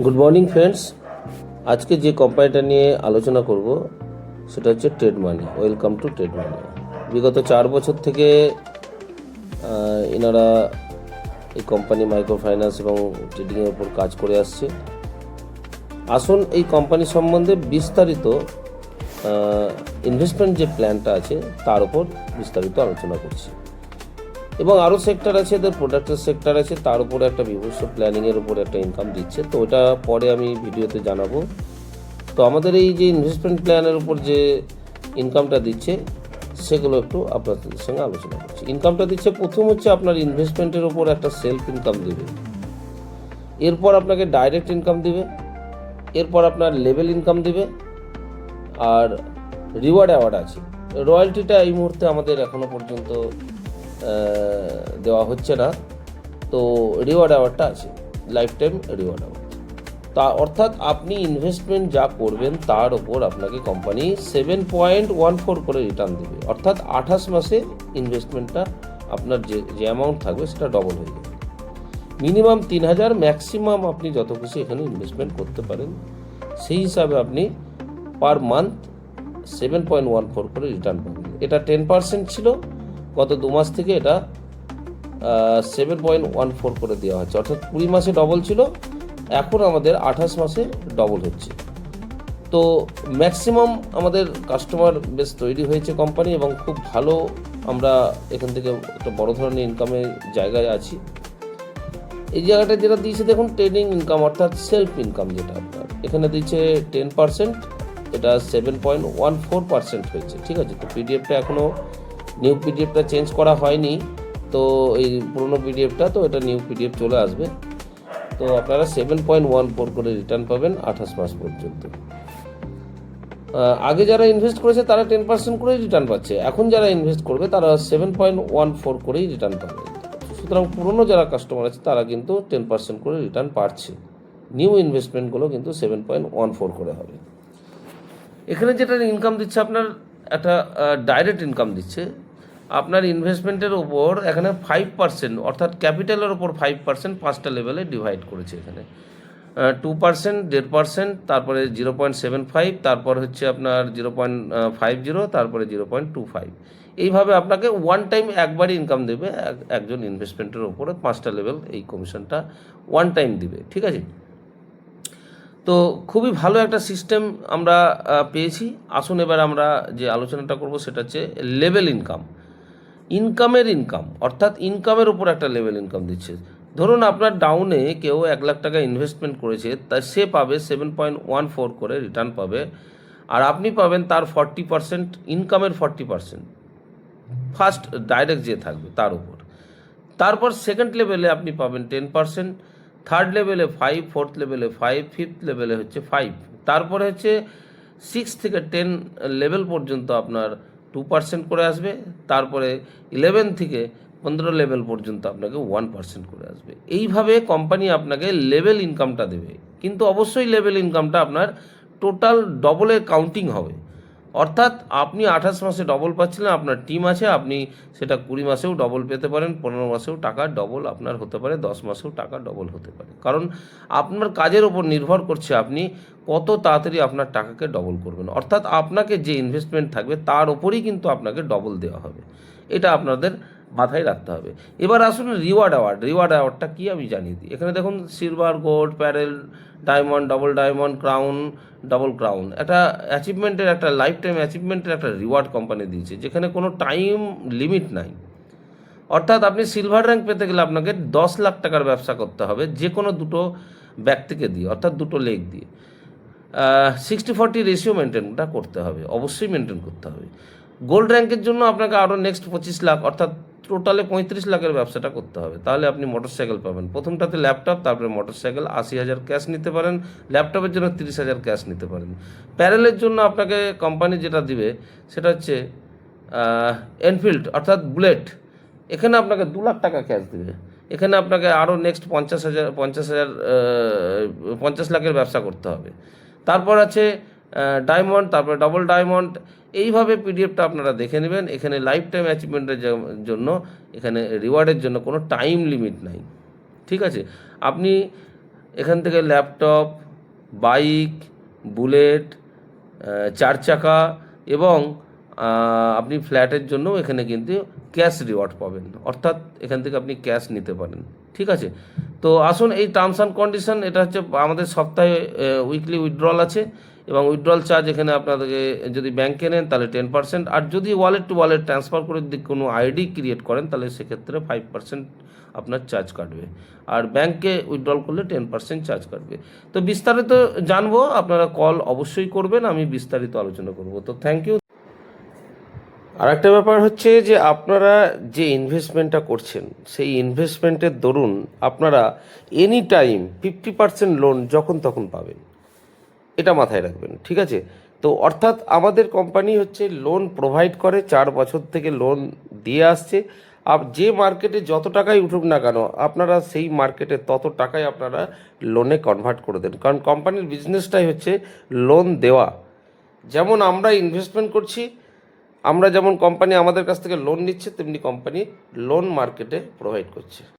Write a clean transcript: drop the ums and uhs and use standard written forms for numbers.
Good morning friends. আজকে যে কোম্পানিটা নিয়ে আলোচনা করব সেটা হচ্ছে Trade Money. Welcome to Trade Money. বিগত 4 বছর থেকে এনারা এই কোম্পানি মাইক্রো ফাইন্যান্স এবং ট্রেডিংয়ের উপর কাজ করে আসছে। আসুন এই কোম্পানি সম্বন্ধে বিস্তারিত ইনভেস্টমেন্ট যে প্ল্যানটা আছে তার উপর বিস্তারিত আলোচনা করছি। এবং আরও সেক্টর আছে, এদের প্রোডাক্টের সেক্টর আছে, তার উপরে একটা বিভৎস প্ল্যানিংয়ের উপর একটা ইনকাম দিচ্ছে। তো ওটা পরে আমি ভিডিওতে জানাবো। তো আমাদের এই যে ইনভেস্টমেন্ট প্ল্যানের উপর যে ইনকামটা দিচ্ছে সেগুলো একটু আপনাদের সঙ্গে আলোচনা করছি। ইনকামটা দিচ্ছে, প্রথম হচ্ছে আপনার ইনভেস্টমেন্টের উপর একটা সেলফ ইনকাম দেবে, এরপর আপনাকে ডাইরেক্ট ইনকাম দিবে, এরপর আপনার লেভেল ইনকাম দিবে, আর রিওয়ার্ড অ্যাওয়ার্ড আছে। রয়্যালটিটা এই মুহূর্তে আমাদের এখনও পর্যন্ত দেওয়া হচ্ছে না। তো রিওয়ার্ড অ্যাওয়ার্ডটা আছে, লাইফ টাইম রিওয়ার্ড অ্যাওয়ার্ড। তা অর্থাৎ আপনি ইনভেস্টমেন্ট যা করবেন তার ওপর আপনাকে কোম্পানি 7.14 করে রিটার্ন দেবে। অর্থাৎ 28 মাসে ইনভেস্টমেন্টটা আপনার যে অ্যামাউন্ট থাকবে সেটা ডবল হয়ে যাবে। মিনিমাম 3,000, ম্যাক্সিমাম আপনি যত খুশি এখানে ইনভেস্টমেন্ট করতে পারেন। সেই হিসাবে আপনি পার মান্থ 7.14 করে রিটার্ন পাবেন। এটা 10% ছিল, গত 2 মাস থেকে এটা 7.14 করে দেওয়া হচ্ছে। অর্থাৎ 20 মাসে ডবল ছিল, এখন আমাদের 28 মাসে ডবল হচ্ছে। তো ম্যাক্সিমাম আমাদের কাস্টমার বেশ তৈরি হয়েছে কোম্পানি, এবং খুব ভালো আমরা এখান থেকে একটা বড় ধরনের ইনকামের জায়গায় আছি। এই জায়গাটা যেটা দিয়েছে দেখুন, ট্রেডিং ইনকাম অর্থাৎ সেলফ ইনকাম, যেটা আপনার এখানে দিচ্ছে 10%, এটা 7.14% হয়েছে। ঠিক আছে, তো পিডিএফটা এখনও নিউ পিডিএফটা চেঞ্জ করা হয়নি, তো এই পুরোনো পিডিএফটা, তো এটা নিউ পিডিএফ চলে আসবে। তো আপনারা 7.14 করে রিটার্ন পাবেন 28 মাস পর্যন্ত। আগে যারা ইনভেস্ট করেছে তারা 10% করেই রিটার্ন পাচ্ছে, এখন যারা ইনভেস্ট করবে তারা 7.14 করেই রিটার্ন পাবে। সুতরাং পুরনো যারা কাস্টমার আছে তারা কিন্তু 10% করে রিটার্ন পাচ্ছে। নিউ ইনভেস্টমেন্টগুলো কিন্তু 7.14 করে হবে। এখানে যেটা ইনকাম দিচ্ছে আপনার একটা ডাইরেক্ট ইনকাম দিচ্ছে। আপনার ইনভেস্টমেন্টের ওপর এখানে 5%, অর্থাৎ ক্যাপিটালের ওপর 5% 5টা লেভেলে ডিভাইড করেছে। এখানে 2%, 1.5%, তারপরে 0.75, তারপর হচ্ছে আপনার 0.50, তারপরে 0.25। এইভাবে আপনাকে ওয়ান টাইম একবারই ইনকাম দেবে। একজন ইনভেস্টমেন্টের ওপরে 5টা লেভেল এই কমিশনটা ওয়ান টাইম দিবে। ঠিক আছে, তো খুবই ভালো একটা সিস্টেম আমরা পেয়েছি। আসুন এবার আমরা যে আলোচনাটা করব সেটা হচ্ছে লেভেল ইনকাম। ইনকামের ইনকাম অর্থাৎ ইনকামের উপর একটা লেভেল ইনকাম দিচ্ছে। ধরুন আপনার ডাউনে কেউ 1,00,000 টাকা ইনভেস্টমেন্ট করেছে, তা সে পাবে 7.14 করে রিটার্ন পাবে, আর আপনি পাবেন তার 40%, ইনকামের 40%, ফার্স্ট ডাইরেক্ট যে থাকবে তার উপর। তারপর সেকেন্ড লেভেলে আপনি পাবেন 10%, থার্ড লেভেলে 5, ফোর্থ লেভেলে 5, ফিফথ লেভেলে হচ্ছে 5, তারপরে হচ্ছে 6 থেকে 10 লেভেল পর্যন্ত আপনার 2% করে আসবে, তারপরে 11 থেকে 15 লেভেল পর্যন্ত আপনাকে 1% করে আসবে। এইভাবে কোম্পানি আপনাকে লেভেল ইনকামটা দেবে, কিন্তু অবশ্যই লেভেল ইনকামটা আপনার টোটাল ডবলে কাউন্টিং হবে। অর্থাৎ আপনি 28 মাসে ডবল পাচ্ছিলেন, আপনার টিম আছে, আপনি সেটা 20 মাসেও ডবল পেতে পারেন, 15 মাসেও টাকা ডবল আপনার হতে পারে, 10 মাসেও টাকা ডবল হতে পারে। কারণ আপনার কাজের ওপর নির্ভর করছে আপনি কত তাড়াতাড়ি আপনার টাকাকে ডবল করবেন। অর্থাৎ আপনাকে যে ইনভেস্টমেন্ট থাকবে তার ওপরেই কিন্তু আপনাকে ডবল দেওয়া হবে। এটা আপনাদের মাথায় রাখতে হবে। এবার আসুন রিওয়ার্ড অ্যাওয়ার্ড। রিওয়ার্ড অ্যাওয়ার্ডটা কী আমি জানিয়ে দিই। এখানে দেখুন silver, gold, pearl, diamond, double diamond, crown, double crown, একটা অ্যাচিভমেন্টের, একটা লাইফ টাইম অ্যাচিভমেন্টের একটা রিওয়ার্ড কোম্পানি দিয়েছে, যেখানে কোনো টাইম লিমিট নাই। অর্থাৎ আপনি সিলভার র্যাঙ্ক পেতে গেলে আপনাকে 10,00,000 টাকার ব্যবসা করতে হবে, যে কোনো দুটো ব্যক্তিকে দিয়ে, অর্থাৎ দুটো লেগ দিয়ে। 60-40 রেশিও মেনটেনটা করতে হবে, অবশ্যই মেনটেন করতে হবে। গোল্ড র্যাঙ্কের জন্য আপনাকে আরও নেক্সট 25 লাখ, অর্থাৎ টোটালে 35 লাখের ব্যবসাটা করতে হবে। তাহলে আপনি মোটরসাইকেল পাবেন। প্রথমটাতে ল্যাপটপ, তারপরে মোটরসাইকেল। 80,000 ক্যাশ নিতে পারেন, ল্যাপটপের জন্য 30,000 ক্যাশ নিতে পারেন। প্যারেলের জন্য আপনাকে কোম্পানি যেটা দিবে সেটা হচ্ছে এনফিল্ড, অর্থাৎ বুলেট। এখানে আপনাকে 2,00,000 টাকা ক্যাশ দেবে। এখানে আপনাকে আরও নেক্সট 50 লাখের ব্যবসা করতে হবে। তারপর আছে ডায়মন্ড, তারপরে ডবল ডায়মন্ড। এইভাবে পিডিএফটা আপনারা দেখে নেবেন। এখানে লাইফ টাইম অ্যাচিভমেন্টের জন্য, এখানে রিওয়ার্ডের জন্য কোনো টাইম লিমিট নাই। ঠিক আছে, আপনি এখান থেকে ল্যাপটপ, বাইক, বুলেট, 4 চাকা এবং আপনি ফ্ল্যাটের জন্য এখানে কিন্তু ক্যাশ রিওয়ার্ড পাবেন, অর্থাৎ এখান থেকে আপনি ক্যাশ নিতে পারেন। ঠিক আছে, তো আসুন এই টার্মস অ্যান্ড কন্ডিশন, এটা হচ্ছে আমাদের সপ্তাহে উইকলি উইথড্রল আছে এবং উইথড্রল চার্জ এখানে আপনাদেরকে যদি ব্যাংকে নেন তাহলে 10%, আর যদি ওয়ালেট টু ওয়ালেট ট্রান্সফার করে যদি কোনো আইডি ক্রিয়েট করেন তাহলে সেক্ষেত্রে 5% আপনার চার্জ কাটবে, আর ব্যাংকে উইথড্রল করলে 10% চার্জ কাটবে। তো বিস্তারিত জানবো, আপনারা কল অবশ্যই করবেন, আমি বিস্তারিত আলোচনা করব। তো থ্যাংক ইউ। আর একটা ব্যাপার হচ্ছে যে আপনারা যে ইনভেস্টমেন্টটা করছেন সেই ইনভেস্টমেন্টের দরুন আপনারা এনি টাইম 50% লোন যখন তখন পাবেন, এটা মাথায় রাখবেন। ঠিক আছে, তো অর্থাৎ আমাদের কোম্পানি হচ্ছে লোন প্রোভাইড করে, 4 বছর থেকে লোন দিয়ে আসছে। যে মার্কেটে যত টাকাই উঠুক না কেন আপনারা সেই মার্কেটে তত টাকাই আপনারা লোনে কনভার্ট করে দেন, কারণ কোম্পানির বিজনেসটাই হচ্ছে লোন দেওয়া। যেমন আমরা ইনভেস্টমেন্ট করছি, আমরা যেমন কোম্পানি আমাদের কাছ থেকে লোন নিচ্ছে, তেমনি কোম্পানি লোন মার্কেটে প্রোভাইড করছে।